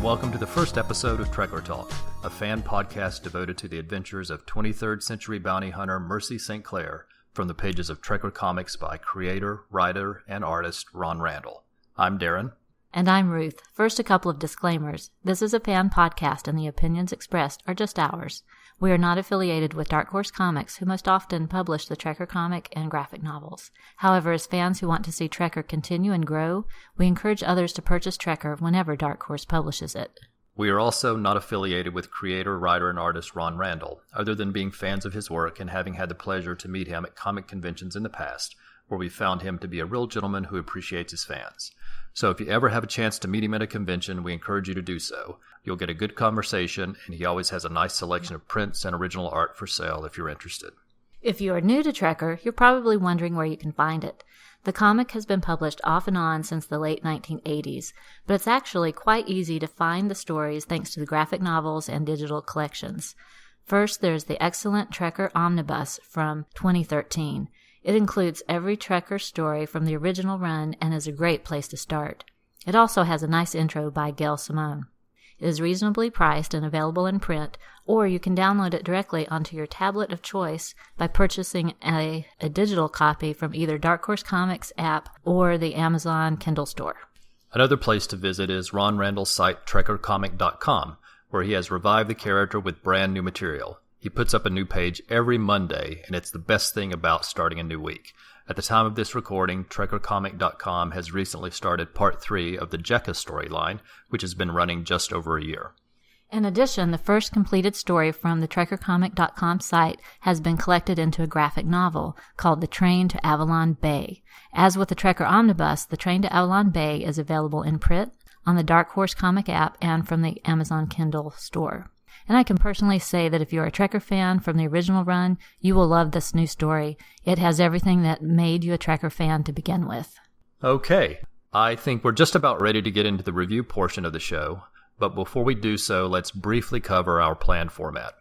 welcome to the first episode of Trekker Talk, a fan podcast devoted to the adventures of 23rd century bounty hunter Mercy St. Clair from the pages of Trekker Comics by creator, writer, and artist Ron Randall. I'm Darren. And I'm Ruth. First, a couple of disclaimers. This is a fan podcast and the opinions expressed are just ours. We are not affiliated with Dark Horse Comics, who most often publish the Trekker comic and graphic novels. However, as fans who want to see Trekker continue and grow, we encourage others to purchase Trekker whenever Dark Horse publishes it. We are also not affiliated with creator, writer, and artist Ron Randall, other than being fans of his work and having had the pleasure to meet him at comic conventions in the past, where we found him to be a real gentleman who appreciates his fans. So if you ever have a chance to meet him at a convention, we encourage you to do so. You'll get a good conversation, and he always has a nice selection of prints and original art for sale if you're interested. If you are new to Trekker, you're probably wondering where you can find it. The comic has been published off and on since the late 1980s, but it's actually quite easy to find the stories thanks to the graphic novels and digital collections. First, there's the excellent Trekker Omnibus from 2013. It includes every Trekker story from the original run and is a great place to start. It also has a nice intro by Gail Simone. It is reasonably priced and available in print, or you can download it directly onto your tablet of choice by purchasing a digital copy from either Dark Horse Comics app or the Amazon Kindle store. Another place to visit is Ron Randall's site trekkercomic.com, where he has revived the character with brand new material. He puts up a new page every Monday, and it's the best thing about starting a new week. At the time of this recording, trekkercomic.com has recently started Part 3 of the Jekka storyline, which has been running just over a year. In addition, the first completed story from the trekkercomic.com site has been collected into a graphic novel called The Train to Avalon Bay. As with the Trekker Omnibus, The Train to Avalon Bay is available in print, on the Dark Horse Comic app, and from the Amazon Kindle store. And I can personally say that if you're a Trekker fan from the original run, you will love this new story. It has everything that made you a Trekker fan to begin with. Okay, I think we're just about ready to get into the review portion of the show, but before we do so, let's briefly cover our planned format.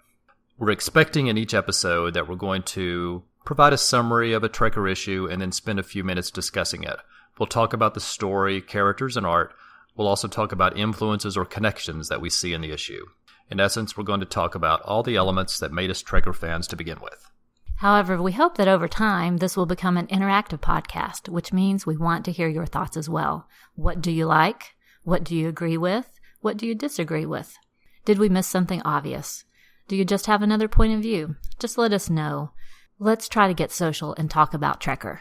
We're expecting in each episode that we're going to provide a summary of a Trekker issue and then spend a few minutes discussing it. We'll talk about the story, characters, and art. We'll also talk about influences or connections that we see in the issue. In essence, we're going to talk about all the elements that made us Trekker fans to begin with. However, we hope that over time, this will become an interactive podcast, which means we want to hear your thoughts as well. What do you like? What do you agree with? What do you disagree with? Did we miss something obvious? Do you just have another point of view? Just let us know. Let's try to get social and talk about Trekker.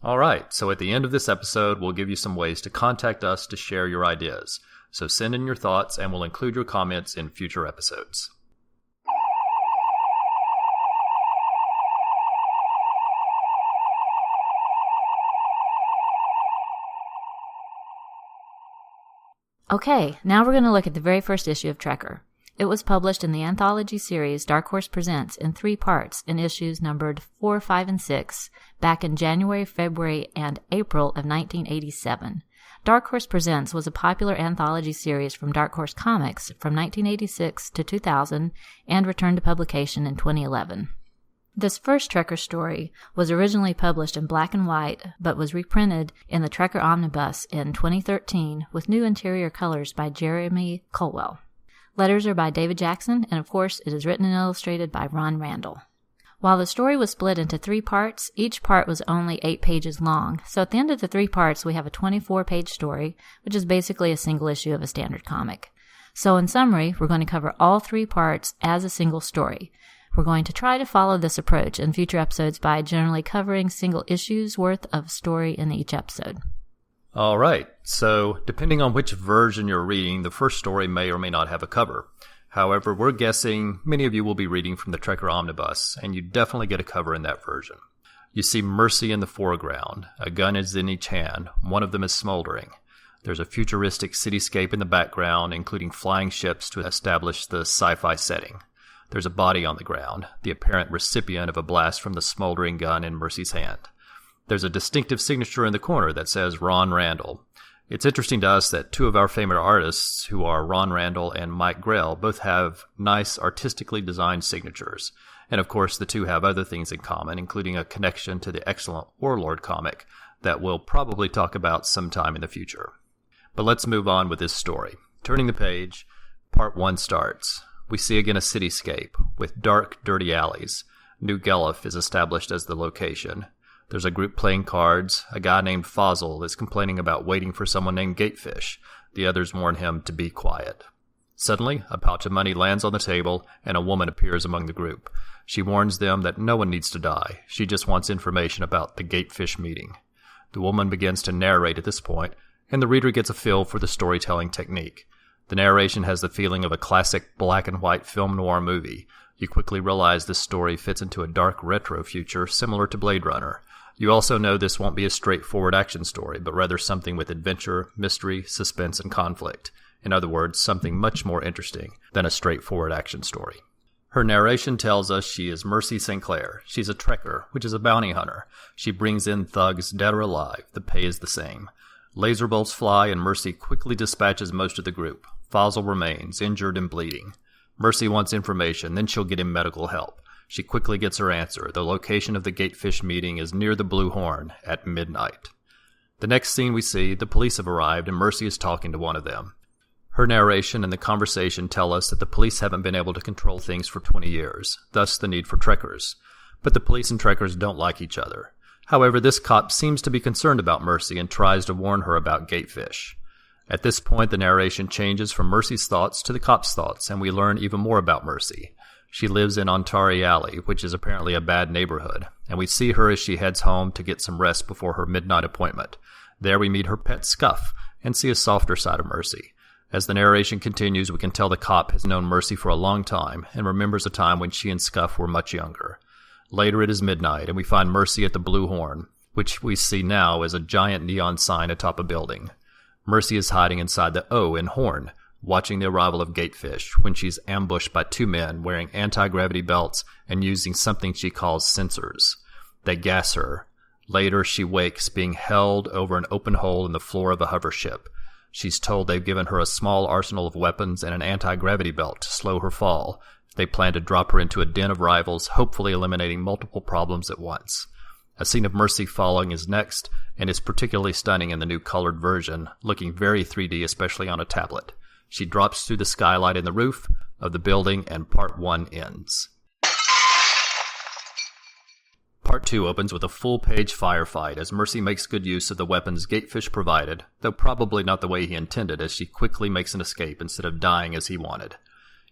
All right, so at the end of this episode, we'll give you some ways to contact us to share your ideas. So send in your thoughts, and we'll include your comments in future episodes. Okay, now we're going to look at the very first issue of Trekker. It was published in the anthology series Dark Horse Presents in 3 parts in issues numbered 4, 5, and 6 back in January, February, and April of 1987. Dark Horse Presents was a popular anthology series from Dark Horse Comics from 1986 to 2000 and returned to publication in 2011. This first Trekker story was originally published in black and white, but was reprinted in the Trekker Omnibus in 2013 with new interior colors by Jeremy Colwell. Letters are by David Jackson, and of course it is written and illustrated by Ron Randall. While the story was split into 3 parts, each part was only 8 pages long, so at the end of the 3 parts we have a 24-page story, which is basically a single issue of a standard comic. So in summary, we're going to cover all 3 parts as a single story. We're going to try to follow this approach in future episodes by generally covering single issues worth of story in each episode. All right, so depending on which version you're reading, the first story may or may not have a cover. However, we're guessing many of you will be reading from the Trekker Omnibus, and you definitely get a cover in that version. You see Mercy in the foreground. A gun is in each hand. One of them is smoldering. There's a futuristic cityscape in the background, including flying ships to establish the sci-fi setting. There's a body on the ground, the apparent recipient of a blast from the smoldering gun in Mercy's hand. There's a distinctive signature in the corner that says Ron Randall. It's interesting to us that 2 of our favorite artists, who are Ron Randall and Mike Grell, both have nice artistically designed signatures. And of course, the 2 have other things in common, including a connection to the excellent Warlord comic that we'll probably talk about sometime in the future. But let's move on with this story. Turning the page, part 1 starts. We see again a cityscape with dark, dirty alleys. New Guelph is established as the location. There's a group playing cards. A guy named Fossil is complaining about waiting for someone named Gatefish. The others warn him to be quiet. Suddenly, a pouch of money lands on the table, and a woman appears among the group. She warns them that no one needs to die. She just wants information about the Gatefish meeting. The woman begins to narrate at this point, and the reader gets a feel for the storytelling technique. The narration has the feeling of a classic black and white film noir movie. You quickly realize this story fits into a dark retro future similar to Blade Runner. You also know this won't be a straightforward action story, but rather something with adventure, mystery, suspense, and conflict. In other words, something much more interesting than a straightforward action story. Her narration tells us she is Mercy St. Clair. She's a trekker, which is a bounty hunter. She brings in thugs dead or alive. The pay is the same. Laser bolts fly, and Mercy quickly dispatches most of the group. Fossil remains, injured and bleeding. Mercy wants information, then she'll get him medical help. She quickly gets her answer. The location of the Gatefish meeting is near the Blue Horn at midnight. The next scene we see, the police have arrived and Mercy is talking to one of them. Her narration and the conversation tell us that the police haven't been able to control things for 20 years, thus the need for trekkers. But the police and trekkers don't like each other. However, this cop seems to be concerned about Mercy and tries to warn her about Gatefish. At this point, the narration changes from Mercy's thoughts to the cop's thoughts, and we learn even more about Mercy. She lives in Ontari Alley, which is apparently a bad neighborhood, and we see her as she heads home to get some rest before her midnight appointment. There we meet her pet Scuff and see a softer side of Mercy. As the narration continues, we can tell the cop has known Mercy for a long time and remembers a time when she and Scuff were much younger. Later it is midnight, and we find Mercy at the Blue Horn, which we see now as a giant neon sign atop a building. Mercy is hiding inside the O in Horn, watching the arrival of Gatefish, when she's ambushed by 2 men wearing anti-gravity belts and using something she calls sensors. They gas her. Later, she wakes, being held over an open hole in the floor of a hover ship. She's told they've given her a small arsenal of weapons and an anti-gravity belt to slow her fall. They plan to drop her into a den of rivals, hopefully eliminating multiple problems at once. A scene of Mercy falling is next, and is particularly stunning in the new colored version, looking very 3D, especially on a tablet. She drops through the skylight in the roof of the building, and part 1 ends. Part 2 opens with a full-page firefight as Mercy makes good use of the weapons Gatefish provided, though probably not the way he intended, as she quickly makes an escape instead of dying as he wanted.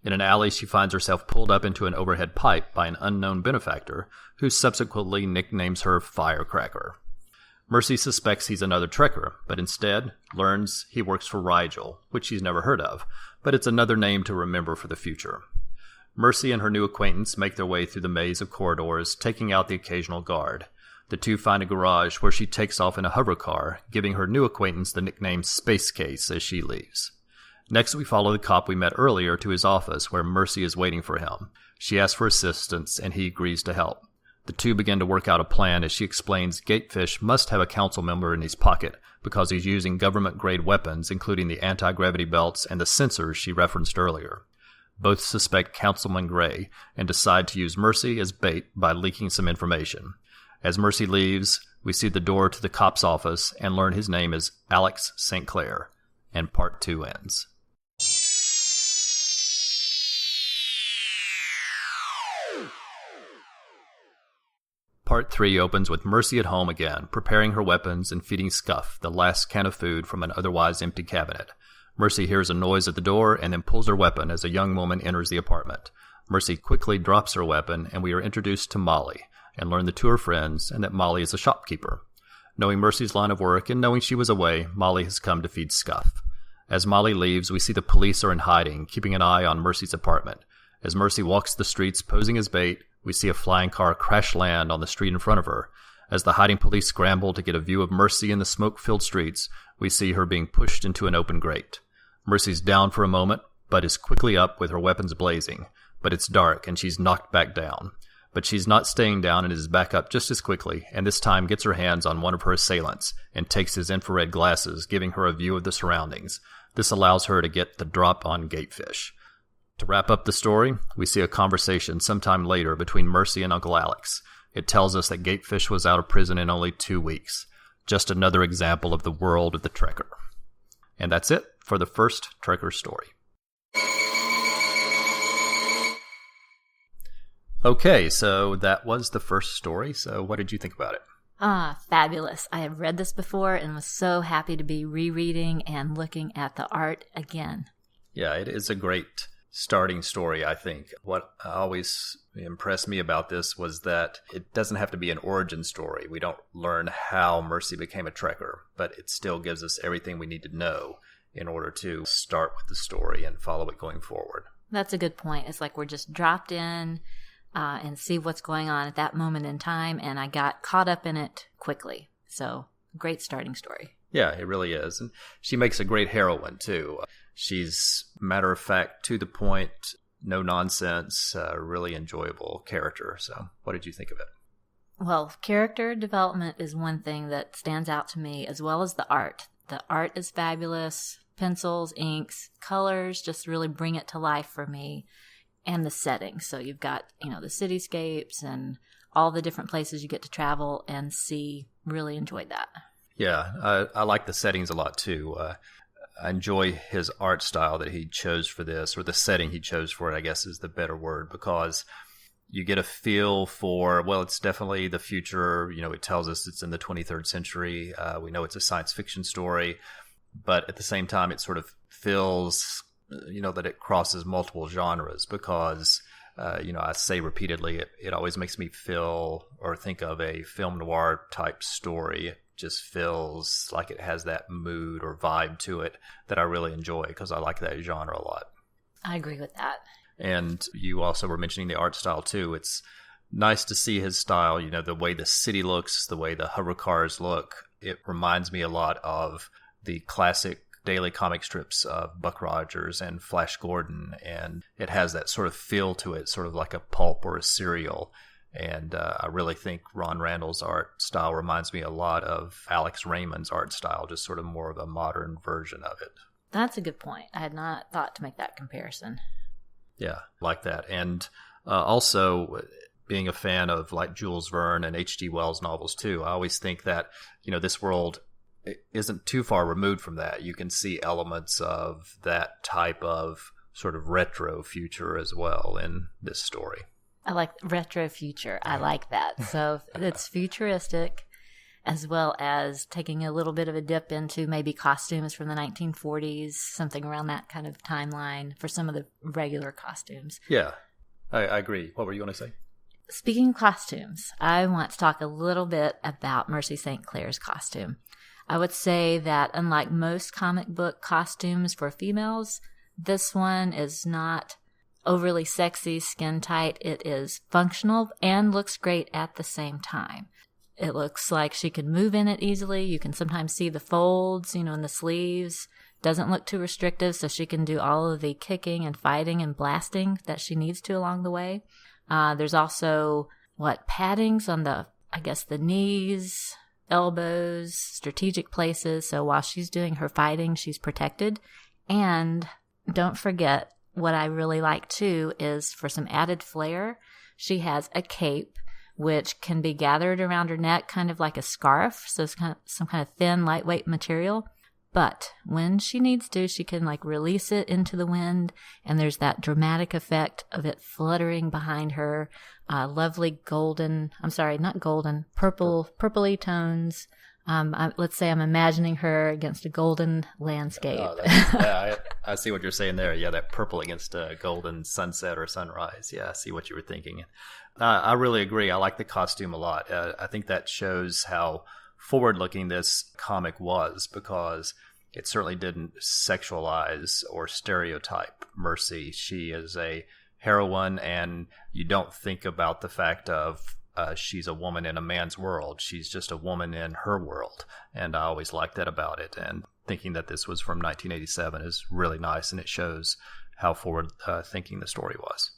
In an alley, she finds herself pulled up into an overhead pipe by an unknown benefactor, who subsequently nicknames her Firecracker. Mercy suspects he's another trekker, but instead learns he works for Rigel, which she's never heard of, but it's another name to remember for the future. Mercy and her new acquaintance make their way through the maze of corridors, taking out the occasional guard. The two find a garage where she takes off in a hover car, giving her new acquaintance the nickname Space Case as she leaves. Next, we follow the cop we met earlier to his office, where Mercy is waiting for him. She asks for assistance, and he agrees to help. The two begin to work out a plan as she explains Gatefish must have a council member in his pocket because he's using government-grade weapons, including the anti-gravity belts and the sensors she referenced earlier. Both suspect Councilman Gray and decide to use Mercy as bait by leaking some information. As Mercy leaves, we see the door to the cop's office and learn his name is Alex St. Clair, and part 2 ends. Part 3 opens with Mercy at home again, preparing her weapons and feeding Scuff, the last can of food from an otherwise empty cabinet. Mercy hears a noise at the door and then pulls her weapon as a young woman enters the apartment. Mercy quickly drops her weapon, and we are introduced to Molly, and learn the two are friends and that Molly is a shopkeeper. Knowing Mercy's line of work and knowing she was away, Molly has come to feed Scuff. As Molly leaves, we see the police are in hiding, keeping an eye on Mercy's apartment. As Mercy walks the streets posing as bait, we see a flying car crash land on the street in front of her. As the hiding police scramble to get a view of Mercy in the smoke-filled streets, we see her being pushed into an open grate. Mercy's down for a moment, but is quickly up with her weapons blazing. But it's dark, and she's knocked back down. But she's not staying down and is back up just as quickly, and this time gets her hands on one of her assailants and takes his infrared glasses, giving her a view of the surroundings. This allows her to get the drop on Gatefish. To wrap up the story, we see a conversation sometime later between Mercy and Uncle Alex. It tells us that Gatefish was out of prison in only 2 weeks. Just another example of the world of the trekker. And that's it for the first Trekker story. Okay, so that was the first story. So what did you think about it? Fabulous. I have read this before and was so happy to be rereading and looking at the art again. Yeah, it is a great starting story, I think. What always impressed me about this was that it doesn't have to be an origin story. We don't learn how Mercy became a Trekker, but it still gives us everything we need to know in order to start with the story and follow it going forward. That's a good point. It's like we're just dropped in and see what's going on at that moment in time, and I got caught up in it quickly. So, great starting story. Yeah, it really is. And she makes a great heroine, too. She's matter of fact, to the point, no nonsense, really enjoyable character. So, what did you think of it? Well, character development is one thing that stands out to me, as well as the art. The art is fabulous. Pencils, inks, colors just really bring it to life for me. And the setting. So you've got, the cityscapes and all the different places you get to travel and see. Really enjoyed that. Yeah, I like the settings a lot too. I enjoy his art style that he chose for this, or the setting he chose for it, I guess is the better word, because you get a feel for, well, it's definitely the future. It tells us it's in the 23rd century. We know it's a science fiction story, but at the same time, it sort of feels that it crosses multiple genres because, I say repeatedly, it always makes me feel or think of a film noir type story. It just feels like it has that mood or vibe to it that I really enjoy because I like that genre a lot. I agree with that. And you also were mentioning the art style too. It's nice to see his style, the way the city looks, the way the hover cars look. It reminds me a lot of the classic daily comic strips of Buck Rogers and Flash Gordon, and it has that sort of feel to it, sort of like a pulp or a serial. And I really think Ron Randall's art style reminds me a lot of Alex Raymond's art style, just sort of more of a modern version of it. That's a good point. I had not thought to make that comparison. Yeah, like that. And also, being a fan of like Jules Verne and H.G. Wells novels too, I always think that, this world isn't too far removed from that. You can see elements of that type of sort of retro future as well in this story. I like retro future. I like that. So it's futuristic as well as taking a little bit of a dip into maybe costumes from the 1940s, something around that kind of timeline for some of the regular costumes. Yeah, I agree. What were you going to say? Speaking of costumes, I want to talk a little bit about Mercy St. Clair's costume. I would say that unlike most comic book costumes for females, this one is not overly sexy, skin tight. It is functional and looks great at the same time. It looks like she can move in it easily. You can sometimes see the folds, in the sleeves. Doesn't look too restrictive, so she can do all of the kicking and fighting and blasting that she needs to along the way. There's also, paddings on the knees, elbows, strategic places. So while she's doing her fighting, she's protected. And don't forget, what I really like too is for some added flair, she has a cape which can be gathered around her neck, kind of like a scarf. So it's some kind of thin, lightweight material. But when she needs to, she can release it into the wind, and there's that dramatic effect of it fluttering behind her. Lovely golden, purpley tones. Let's say I'm imagining her against a golden landscape. I see what you're saying there. Yeah, that purple against a golden sunset or sunrise. Yeah, I see what you were thinking. I really agree. I like the costume a lot. I think that shows how forward-looking this comic was, because it certainly didn't sexualize or stereotype Mercy. She is a heroine, and you don't think about the fact of she's a woman in a man's world. She's just a woman in her world, and I always liked that about it. And thinking that this was from 1987 is really nice, and it shows how forward-thinking the story was.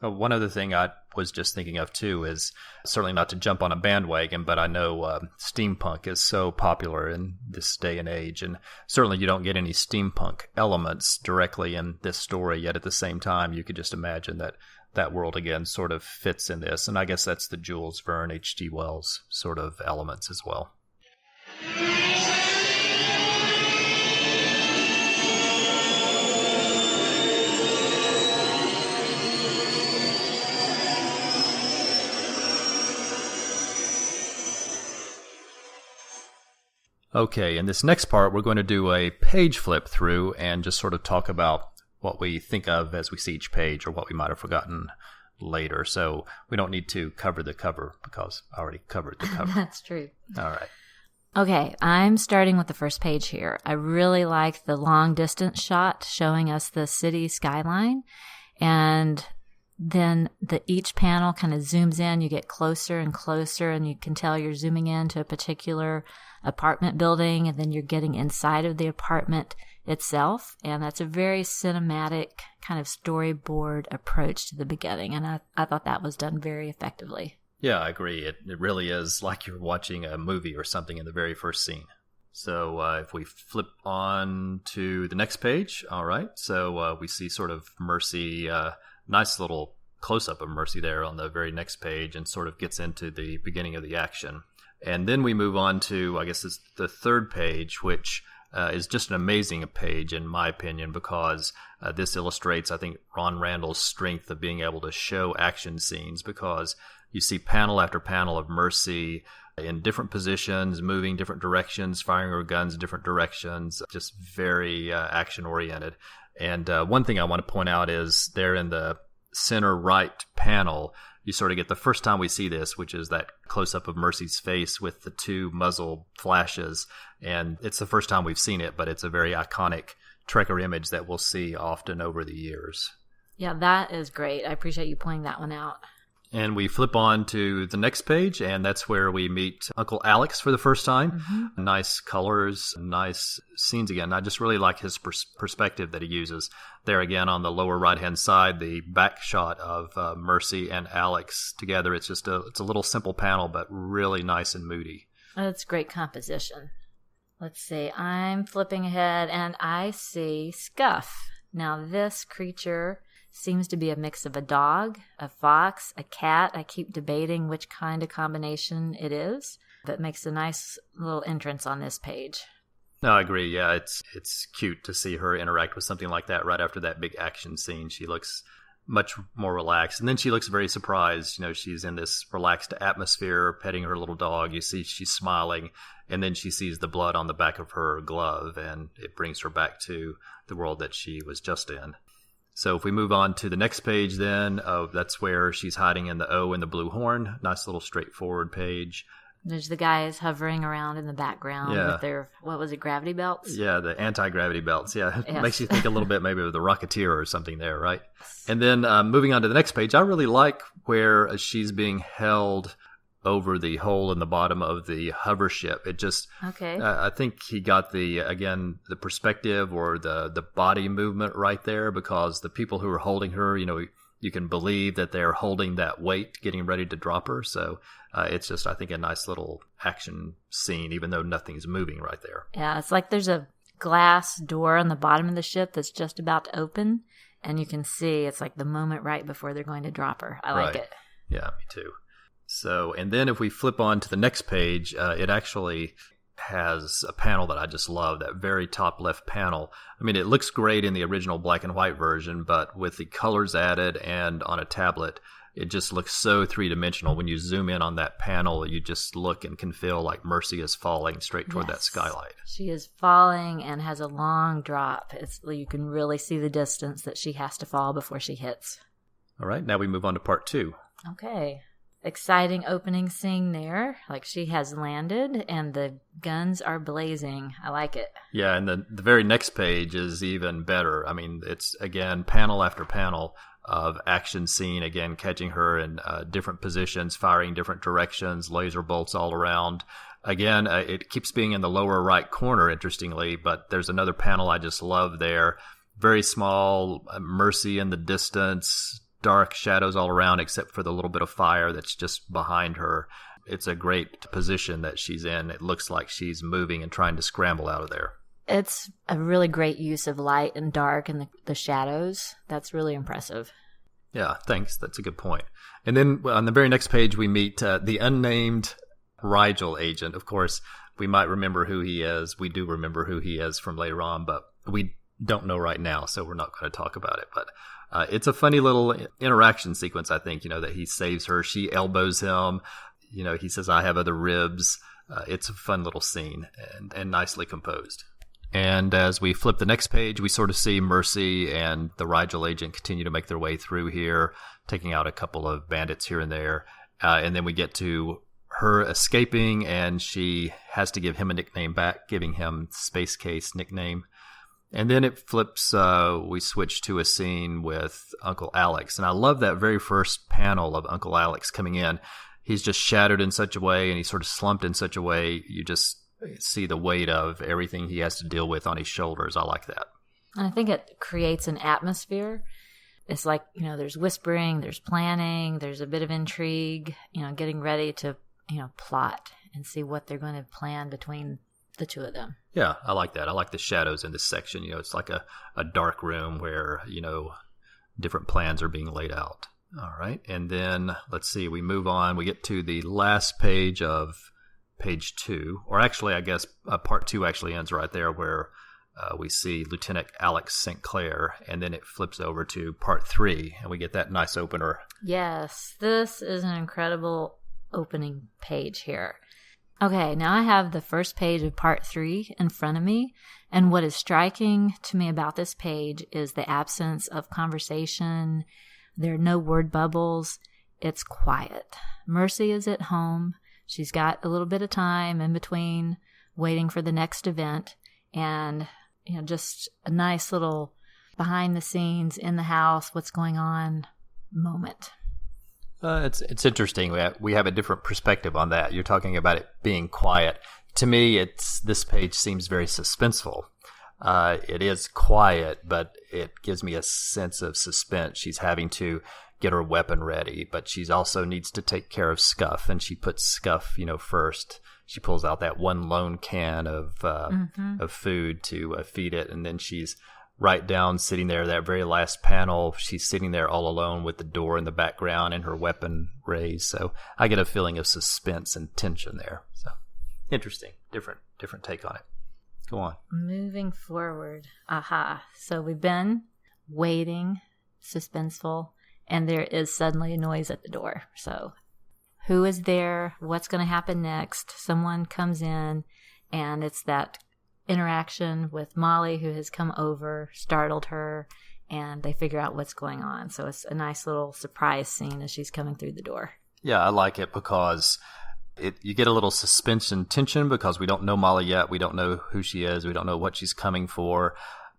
One other thing I was just thinking of, too, is certainly not to jump on a bandwagon, but I know steampunk is so popular in this day and age, and certainly you don't get any steampunk elements directly in this story, yet at the same time you could just imagine that world, again, sort of fits in this, and I guess that's the Jules Verne, H.G. Wells sort of elements as well. Okay, in this next part, we're going to do a page flip through and just sort of talk about what we think of as we see each page or what we might have forgotten later. So we don't need to cover the cover because I already covered the cover. That's true. All right. Okay, I'm starting with the first page here. I really like the long distance shot showing us the city skyline, and then each panel kind of zooms in. You get closer and closer, and you can tell you're zooming into a particular apartment building, and then you're getting inside of the apartment itself. And that's a very cinematic kind of storyboard approach to the beginning, and I thought that was done very effectively. Yeah, I agree. It really is like you're watching a movie or something in the very first scene. So if we flip on to the next page, all right. So we see sort of Mercy, nice little close-up of Mercy there on the very next page, and sort of gets into the beginning of the action. And then we move on to, I guess it's the third page, which is just an amazing page in my opinion, because this illustrates, I think, Ron Randall's strength of being able to show action scenes, because you see panel after panel of Mercy in different positions, moving different directions, firing her guns in different directions, just very action-oriented. And one thing I want to point out is there in the center right panel, you sort of get the first time we see this, which is that close-up of Mercy's face with the two muzzle flashes. And it's the first time we've seen it, but it's a very iconic Trekker image that we'll see often over the years. Yeah, that is great. I appreciate you pointing that one out. And we flip on to the next page, and that's where we meet Uncle Alex for the first time. Mm-hmm. Nice colors, nice scenes again. I just really like his perspective that he uses. There again on the lower right-hand side, the back shot of Mercy and Alex together. It's just it's a little simple panel, but really nice and moody. That's great composition. Let's see. I'm flipping ahead, and I see Scuff. Now, this creature seems to be a mix of a dog, a fox, a cat. I keep debating which kind of combination it is, but makes a nice little entrance on this page. No, I agree. Yeah, it's cute to see her interact with something like that right after that big action scene. She looks much more relaxed, and then she looks very surprised. You know, she's in this relaxed atmosphere, petting her little dog. You see she's smiling, and then she sees the blood on the back of her glove, and it brings her back to the world that she was just in. So if we move on to the next page then, that's where she's hiding in the O and the blue horn. Nice little straightforward page. There's the guys hovering around in the background with their, what was it, gravity belts? Yeah, the anti-gravity belts. Yeah, it makes you think a little bit maybe of the Rocketeer or something there, right? And then moving on to the next page, I really like where she's being held over the hole in the bottom of the hover ship. It just, I think he got the perspective or the body movement right there, because the people who are holding her, you know, you can believe that they're holding that weight, getting ready to drop her. So it's just, I think, a nice little action scene, even though nothing's moving right there. Yeah, it's like there's a glass door on the bottom of the ship that's just about to open, and you can see it's like the moment right before they're going to drop her. I like it. Yeah, me too. So, and then if we flip on to the next page, it actually has a panel that I just love, that very top left panel. I mean, it looks great in the original black and white version, but with the colors added and on a tablet, it just looks so three-dimensional. When you zoom in on that panel, you just look and can feel like Mercy is falling straight toward that skylight. She is falling and has a long drop. You can really see the distance that she has to fall before she hits. All right, now we move on to part 2. Okay. Exciting opening scene there. Like, she has landed and the guns are blazing. I like it. Yeah, and the very next page is even better. I mean, it's, again, panel after panel of action scene, again, catching her in different positions, firing different directions, laser bolts all around. Again, it keeps being in the lower right corner, interestingly, but there's another panel I just love there. Very small, Mercy in the distance, dark shadows all around except for the little bit of fire that's just behind her. It's a great position that she's in. It looks like she's moving and trying to scramble out of there. It's a really great use of light and dark and the shadows. That's really impressive. Yeah, thanks. That's a good point. And then on the very next page, we meet the unnamed Rigel agent. Of course, we might remember who he is. We do remember who he is from later on, but we don't know right now, so we're not going to talk about it. But it's a funny little interaction sequence, I think, you know, that he saves her. She elbows him. he says, I have other ribs. It's a fun little scene and nicely composed. And as we flip the next page, we sort of see Mercy and the Rigel agent continue to make their way through here, taking out a couple of bandits here and there. And then we get to her escaping, and she has to give him a nickname back, giving him Space Case nickname. And then it flips, we switch to a scene with Uncle Alex. And I love that very first panel of Uncle Alex coming in. He's just shattered in such a way, and he's sort of slumped in such a way, you just see the weight of everything he has to deal with on his shoulders. I like that. And I think it creates an atmosphere. It's like, there's whispering, there's planning, there's a bit of intrigue, getting ready to, plot and see what they're going to plan between the two of them. Yeah, I like that. I like the shadows in this section. It's like a dark room where, different plans are being laid out. All right. And then let's see, we move on. We get to the last page of page 2, or actually, I guess part 2 actually ends right there where we see Lieutenant Alex St. Clair, and then it flips over to part 3, and we get that nice opener. Yes, this is an incredible opening page here. Okay, now I have the first page of part 3 in front of me, and what is striking to me about this page is the absence of conversation. There are no word bubbles. It's quiet. Mercy is at home. She's got a little bit of time in between waiting for the next event, and just a nice little behind the scenes in the house, what's going on moment. It's interesting. We have a different perspective on that. You're talking about it being quiet. To me, this page seems very suspenseful. It is quiet, but it gives me a sense of suspense. She's having to get her weapon ready, but she also needs to take care of Scuff, and she puts Scuff, first. She pulls out that one lone can of food to feed it, and then she's right down sitting there. That very last panel, she's sitting there all alone with the door in the background and her weapon raised. So I get a feeling of suspense and tension there. So interesting, different take on it. Go on. Moving forward. So we've been waiting, suspenseful, and there is suddenly a noise at the door. So who is there? What's going to happen next? Someone comes in, and it's that interaction with Molly, who has come over, startled her, and they figure out what's going on. So it's a nice little surprise scene as she's coming through the door. Yeah, I like it because you get a little suspense and tension because we don't know Molly yet. We don't know who she is. We don't know what she's coming for.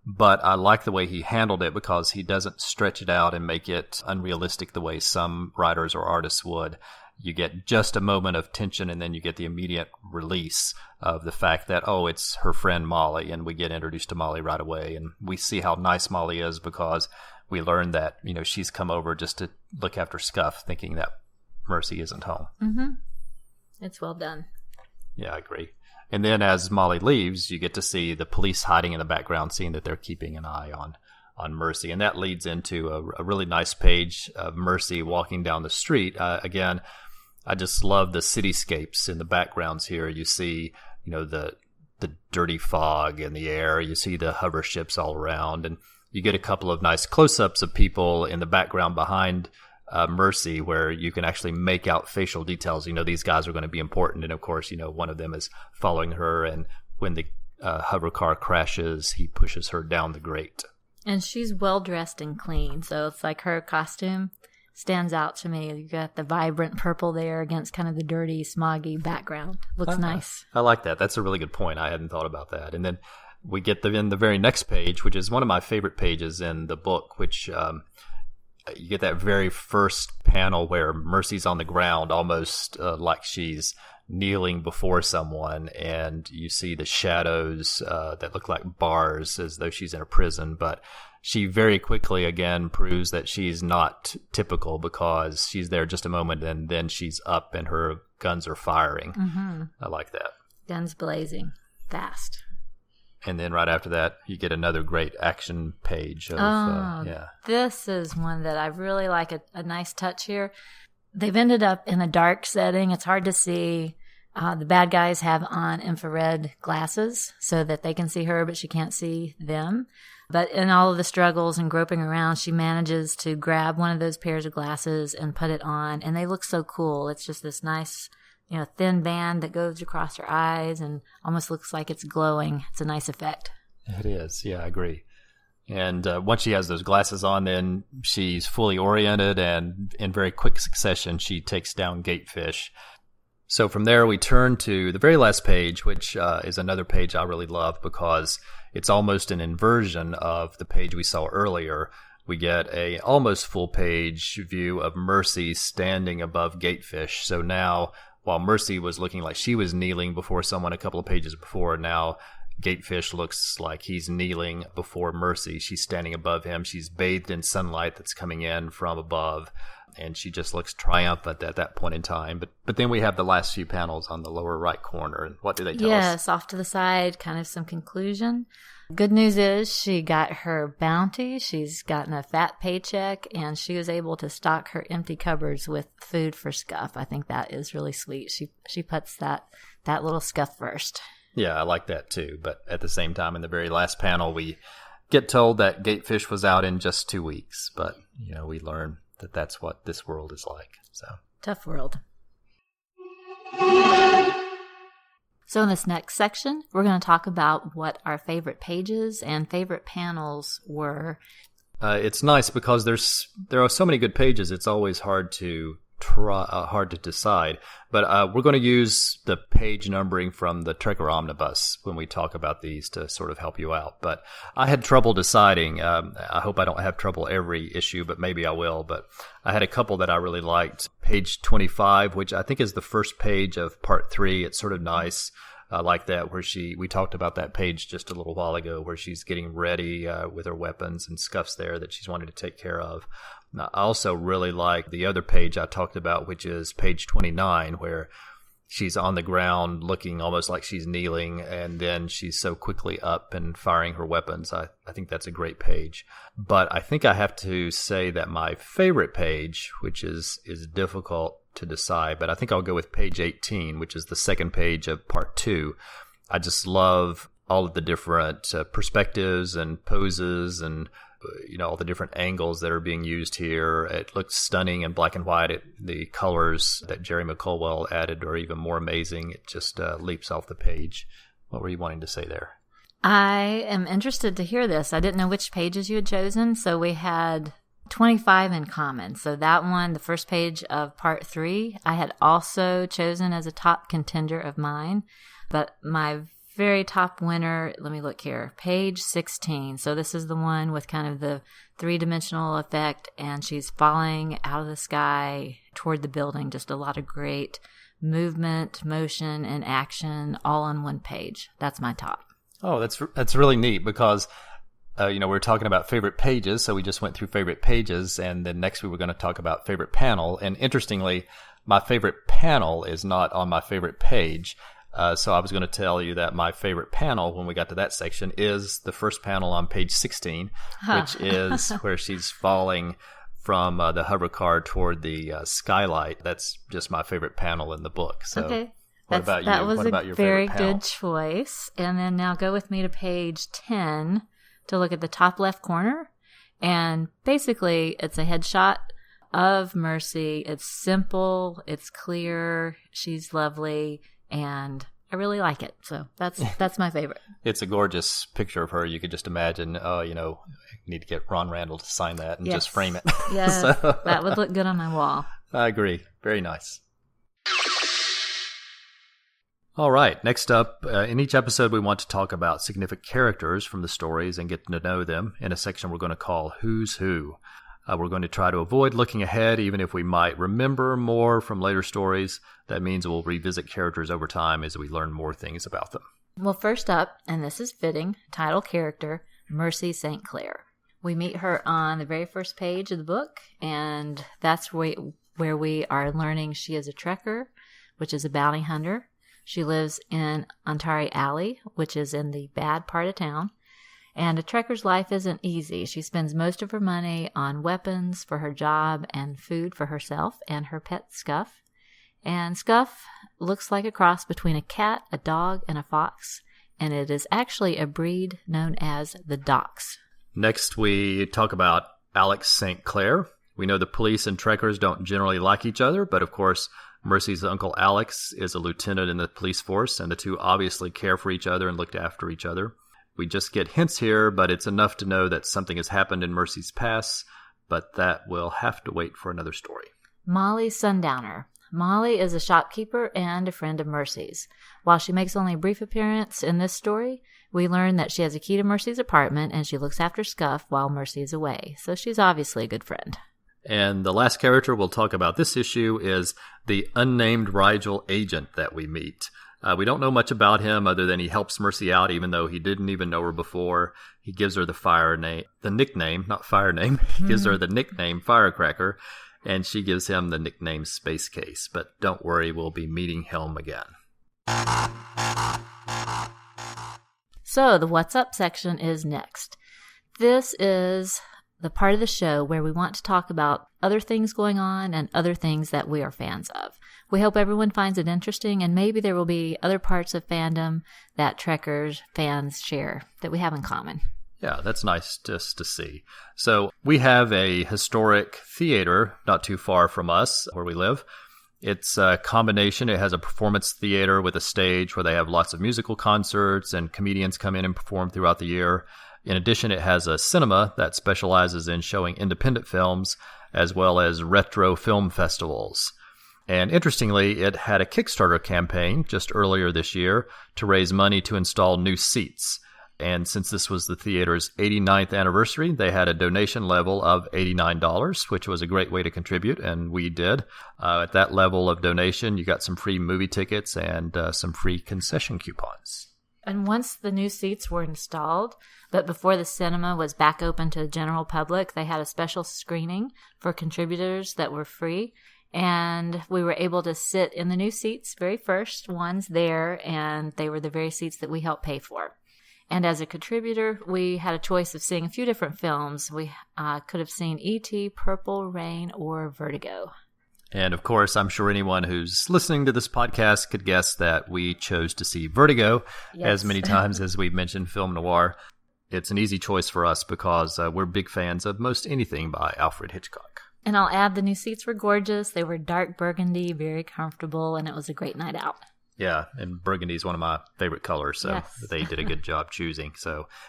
But I like the way he handled it because he doesn't stretch it out and make it unrealistic the way some writers or artists would. You get just a moment of tension, and then you get the immediate release of the fact that, it's her friend Molly, and we get introduced to Molly right away. And we see how nice Molly is because we learn that, she's come over just to look after Scuff, thinking that Mercy isn't home. Mm-hmm. It's well done. Yeah, I agree. And then as Molly leaves, you get to see the police hiding in the background, seeing that they're keeping an eye on Mercy. And that leads into a really nice page of Mercy walking down the street. Again, I just love the cityscapes in the backgrounds here. You see, the dirty fog in the air. You see the hover ships all around. And you get a couple of nice close-ups of people in the background behind Mercy, where you can actually make out facial details. These guys are going to be important. And of course, one of them is following her. And when the hover car crashes, he pushes her down the grate. And she's well dressed and clean. So it's like her costume stands out to me. You got the vibrant purple there against kind of the dirty, smoggy background. Looks nice. I like that. That's a really good point. I hadn't thought about that. And then we get in the very next page, which is one of my favorite pages in the book, which you get that very first panel where Mercy's on the ground, almost like she's kneeling before someone, and you see the shadows that look like bars as though she's in a prison. But she very quickly again proves that she's not typical because she's there just a moment and then she's up and her guns are firing. Mm-hmm. I like that. Guns blazing fast. And then right after that, you get another great action page of, This is one that I really like, a nice touch here. They've ended up in a dark setting. It's hard to see. The bad guys have on infrared glasses so that they can see her, but she can't see them. But in all of the struggles and groping around, she manages to grab one of those pairs of glasses and put it on, and they look so cool. It's just this nice, thin band that goes across her eyes and almost looks like it's glowing. It's a nice effect. It is. Yeah, I agree. And once she has those glasses on, then she's fully oriented, and in very quick succession, she takes down Gatefish. So from there, we turn to the very last page, which is another page I really love because it's almost an inversion of the page we saw earlier. We get a almost full page view of Mercy standing above Gatefish. So now, while Mercy was looking like she was kneeling before someone a couple of pages before, now Gatefish looks like he's kneeling before Mercy. She's standing above him. She's bathed in sunlight that's coming in from above, and she just looks triumphant at that point in time. But then we have the last few panels on the lower right corner, and what do they tell us? Yes, off to the side, kind of some conclusion. Good news is she got her bounty. She's gotten a fat paycheck, and she was able to stock her empty cupboards with food for Scuff. I think that is really sweet. She puts that little Scuff first. Yeah, I like that too. But at the same time, in the very last panel, we get told that Gatefish was out in just 2 weeks. But, we learn that that's what this world is like. So tough world. So in this next section, we're going to talk about what our favorite pages and favorite panels were. It's nice because there are so many good pages. It's always hard to decide, but we're going to use the page numbering from the Trekker Omnibus when we talk about these to sort of help you out. But I had trouble deciding. I hope I don't have trouble every issue, but maybe I will. But I had a couple that I really liked. Page 25, which I think is the first page of part 3. It's sort of nice. I like that where we talked about that page just a little while ago where she's getting ready with her weapons and Scuff's there that she's wanted to take care of. I also really like the other page I talked about, which is page 29, where she's on the ground looking almost like she's kneeling, and then she's so quickly up and firing her weapons. I think that's a great page. But I think I have to say that my favorite page, which is difficult to decide, but I think I'll go with page 18, which is the second page of part 2. I just love all of the different perspectives and poses and all the different angles that are being used here. It looks stunning in black and white. The colors that Jerry McCulwell added are even more amazing. It just leaps off the page. What were you wanting to say there? I am interested to hear this. I didn't know which pages you had chosen, so we had 25 in common. So that one, the first page of part 3, I had also chosen as a top contender of mine, but my very top winner, let me look here, page 16. So this is the one with kind of the 3-dimensional effect, and she's falling out of the sky toward the building. Just a lot of great movement, motion, and action all on one page. That's my top. Oh, that's really neat because we're talking about favorite pages, so we just went through favorite pages, and then next we were going to talk about favorite panel. And interestingly, my favorite panel is not on my favorite page. So I was going to tell you that my favorite panel when we got to that section is the first panel on page 16, which is where she's falling from the hover car toward the skylight. That's just my favorite panel in the book. So okay. What about you? That was what about your a very favorite panel? good choice. And then now go with me to page 10 to look at the top left corner. And basically, it's a headshot of Mercy. It's simple. It's clear. She's lovely. And I really like it. So that's my favorite. It's a gorgeous picture of her. You could just imagine, need to get Ron Randall to sign that and just frame it. Yes, that would look good on my wall. I agree. Very nice. All right. Next up, in each episode, we want to talk about significant characters from the stories and get to know them in a section we're going to call Who's Who. We're going to try to avoid looking ahead, even if we might remember more from later stories. That means we'll revisit characters over time as we learn more things about them. Well, first up, and this is fitting, title character, Mercy St. Clair. We meet her on the very first page of the book, and that's where we are learning she is a trekker, which is a bounty hunter. She lives in Ontari Alley, which is in the bad part of town. And a trekker's life isn't easy. She spends most of her money on weapons for her job and food for herself and her pet Scuff. And Scuff looks like a cross between a cat, a dog, and a fox. And it is actually a breed known as the Dachs. Next, we talk about Alex St. Clair. We know the police and trekkers don't generally like each other, but of course, Mercy's uncle Alex is a lieutenant in the police force, and the two obviously care for each other and looked after each other. We just get hints here, but it's enough to know that something has happened in Mercy's past, but that will have to wait for another story. Molly Sundowner. Molly is a shopkeeper and a friend of Mercy's. While she makes only a brief appearance in this story, we learn that she has a key to Mercy's apartment and she looks after Scuff while Mercy is away, so she's obviously a good friend. And the last character we'll talk about this issue is the unnamed Rigel agent that we meet. We don't know much about him other than he helps Mercy out even though he didn't even know her before. He gives her the nickname, not fire name. He gives her the nickname Firecracker, and she gives him the nickname Space Case. But don't worry, we'll be meeting him again. So the What's Up section is next. This is the part of the show where we want to talk about other things going on and other things that we are fans of. We hope everyone finds it interesting, and maybe there will be other parts of fandom that trekkers fans share that we have in common. Yeah, that's nice just to see. So we have a historic theater not too far from us where we live. It's a combination. It has a performance theater with a stage where they have lots of musical concerts and comedians come in and perform throughout the year. In addition, it has a cinema that specializes in showing independent films as well as retro film festivals. And interestingly, it had a Kickstarter campaign just earlier this year to raise money to install new seats. And since this was the theater's 89th anniversary, they had a donation level of $89, which was a great way to contribute, and we did. At that level of donation, you got some free movie tickets and some free concession coupons. And once the new seats were installed, but before the cinema was back open to the general public, they had a special screening for contributors that were free. And we were able to sit in the new seats, very first ones there, and they were the very seats that we helped pay for. And as a contributor, we had a choice of seeing a few different films. We could have seen E.T., Purple Rain, or Vertigo. And of course, I'm sure anyone who's listening to this podcast could guess that we chose to see Vertigo as many times as we've mentioned film noir. It's an easy choice for us because we're big fans of most anything by Alfred Hitchcock. And I'll add, the new seats were gorgeous. They were dark burgundy, very comfortable, and it was a great night out. Yeah, and burgundy is one of my favorite colors, so they did a good job choosing.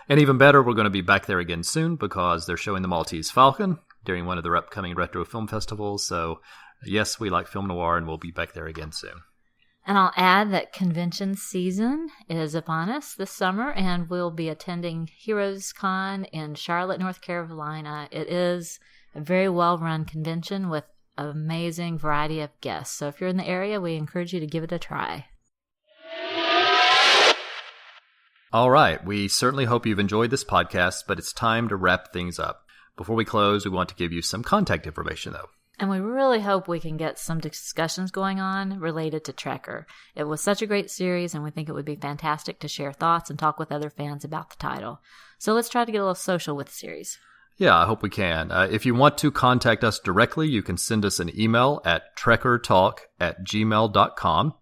And even better, we're going to be back there again soon because they're showing the Maltese Falcon during one of their upcoming retro film festivals. So yes, we like film noir, and we'll be back there again soon. And I'll add that convention season is upon us this summer, and we'll be attending Heroes Con in Charlotte, North Carolina. It is a very well-run convention with an amazing variety of guests. So if you're in the area, we encourage you to give it a try. All right, we certainly hope you've enjoyed this podcast, but it's time to wrap things up. Before we close, we want to give you some contact information, though. And we really hope we can get some discussions going on related to Trekker. It was such a great series, and we think it would be fantastic to share thoughts and talk with other fans about the title. So let's try to get a little social with the series. Yeah, I hope we can. If you want to contact us directly, you can send us an email at trekkertalk@gmail.com.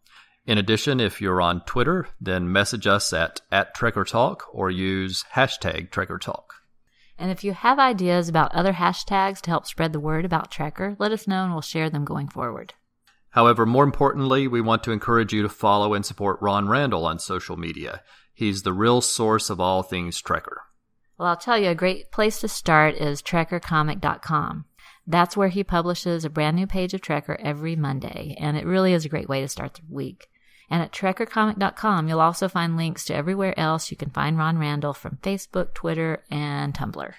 In addition, if you're on Twitter, then message us at @trekkertalk or use hashtag #trekkertalk. And if you have ideas about other hashtags to help spread the word about Trekker, let us know and we'll share them going forward. However, more importantly, we want to encourage you to follow and support Ron Randall on social media. He's the real source of all things Trekker. Well, I'll tell you, a great place to start is trekkercomic.com. That's where he publishes a brand new page of Trekker every Monday, and it really is a great way to start the week. And at trekkercomic.com, you'll also find links to everywhere else you can find Ron Randall from Facebook, Twitter, and Tumblr.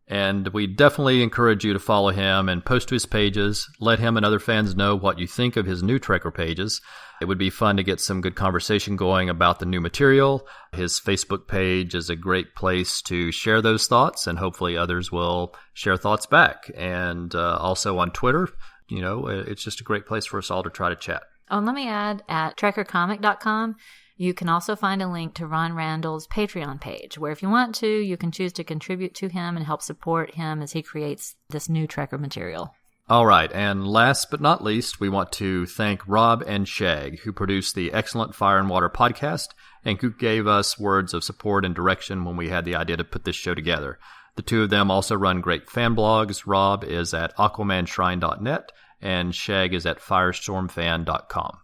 And we definitely encourage you to follow him and post to his pages. Let him and other fans know what you think of his new Trekker pages. It would be fun to get some good conversation going about the new material. His Facebook page is a great place to share those thoughts, and hopefully others will share thoughts back. And also on Twitter, it's just a great place for us all to try to chat. Oh, and let me add, at trekkercomic.com, you can also find a link to Ron Randall's Patreon page, where if you want to, you can choose to contribute to him and help support him as he creates this new Trekker material. All right, and last but not least, we want to thank Rob and Shag, who produced the excellent Fire and Water podcast and who gave us words of support and direction when we had the idea to put this show together. The two of them also run great fan blogs. Rob is at aquamanshrine.net and Shag is at firestormfan.com.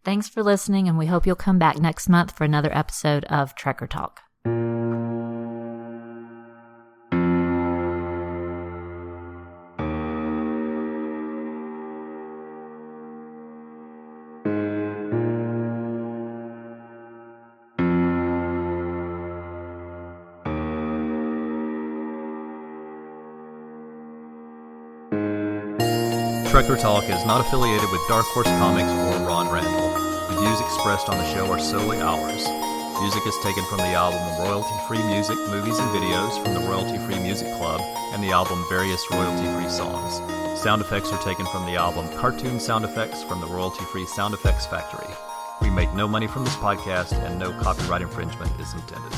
Thanks for listening, and we hope you'll come back next month for another episode of Trekker Talk. Trekker Talk is not affiliated with Dark Horse Comics or Ron Randall. The views expressed on the show are solely ours. Music is taken from the album Royalty-Free Music, Movies and Videos from the Royalty-Free Music Club and the album Various Royalty-Free Songs. Sound effects are taken from the album Cartoon Sound Effects from the Royalty-Free Sound Effects Factory. We make no money from this podcast and no copyright infringement is intended.